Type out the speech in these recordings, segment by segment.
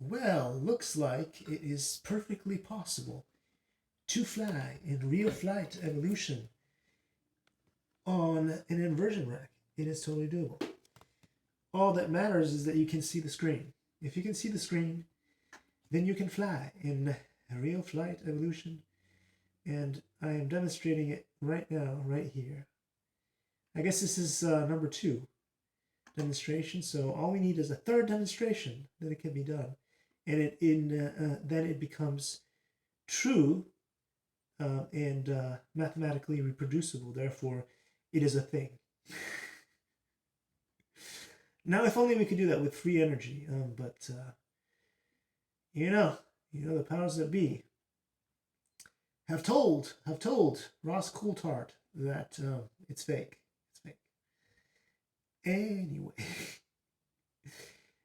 Well, looks like it is perfectly possible to fly in real flight evolution on an inversion rack. It is totally doable. All that matters is that you can see the screen. If you can see the screen, then you can fly in real flight evolution. And I am demonstrating it right now, right here. I guess this is number 2 demonstration. So all we need is a third demonstration that it can be done. And then it becomes true and mathematically reproducible. Therefore, it is a thing. Now, if only we could do that with free energy. But you know, the powers that be have told Ross Coulthard that it's fake. It's fake. Anyway,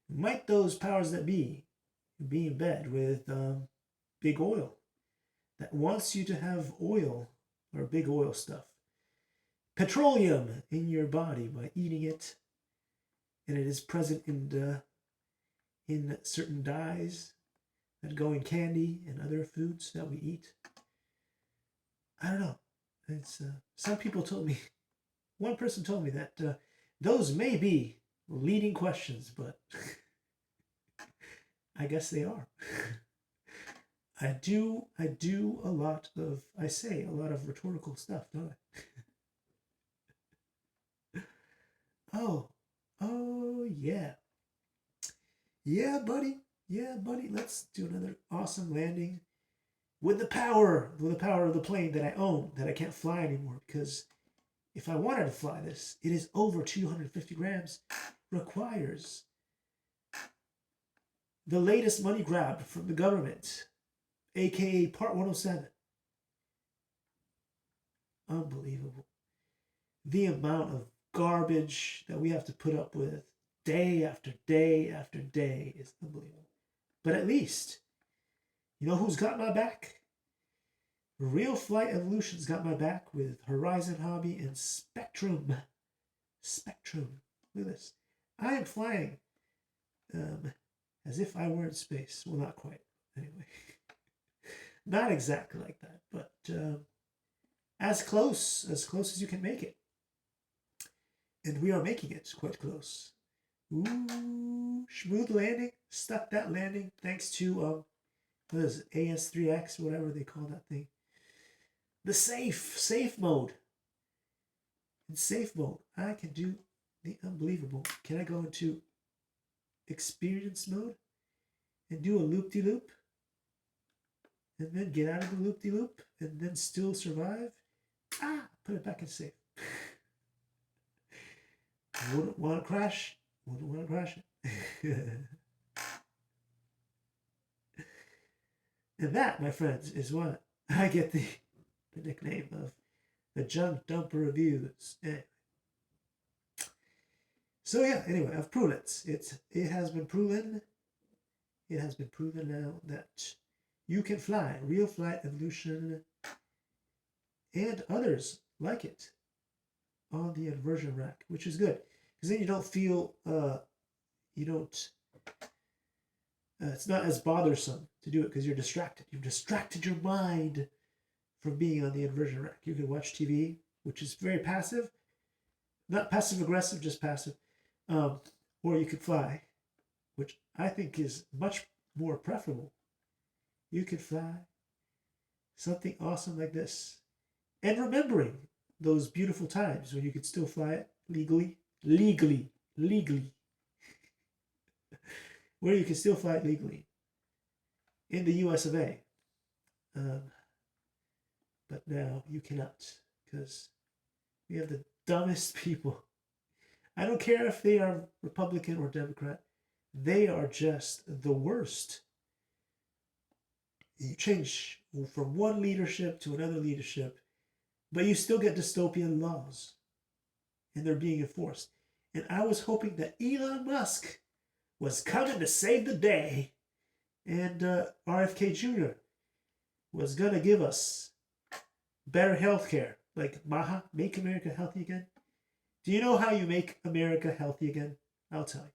might those powers that be in bed with big oil that wants you to have oil or big oil stuff, petroleum in your body by eating it, and it is present in certain dyes that go in candy and other foods that we eat. I don't know. It's some people told me, one person told me that those may be leading questions, but I guess they are. I say a lot of rhetorical stuff, don't I? Oh yeah. Yeah, buddy. Let's do another awesome landing with the power of the plane that I own, that I can't fly anymore, because if I wanted to fly this, it is over 250 grams, requires the latest money grab from the government, aka Part 107. Unbelievable. The amount of garbage that we have to put up with day after day after day is unbelievable. But at least, you know who's got my back? Real Flight Evolution's got my back with Horizon Hobby and Spectrum. Look at this. I am flying as if I were in space. Well, not quite. Anyway. Not exactly like that, but as close as you can make it. And we are making it quite close. Ooh, smooth landing. Stuck that landing thanks to what is it, AS3X, whatever they call that thing. The safe mode. In safe mode, I can do the unbelievable. Can I go into experience mode and do a loop-de-loop? And then get out of the loop-de-loop and then still survive? Put it back in safe. Wouldn't want to crash. Wouldn't want to crash it. And that, my friends, is what I get the nickname of the Junk Dumper Reviews. Anyway. So yeah, anyway, I've proven it. It has been proven. It has been proven now that you can fly Real Flight Evolution and others like it on the inversion rack, which is good because then you don't feel it's not as bothersome to do it because you're distracted. You've distracted your mind from being on the inversion rack. You can watch TV, which is very passive, not passive aggressive, just passive, or you could fly, which I think is much more preferable. You could fly something awesome like this, and remembering those beautiful times when you could still fly it legally, where you can still fly it legally in the US of A. But now you cannot, because we have the dumbest people. I don't care if they are Republican or Democrat. They are just the worst. You change from one leadership to another leadership, but you still get dystopian laws, and they're being enforced. And I was hoping that Elon Musk was coming to save the day, and RFK Jr. was going to give us better health care, like Maha, make America healthy again. Do you know how you make America healthy again? I'll tell you.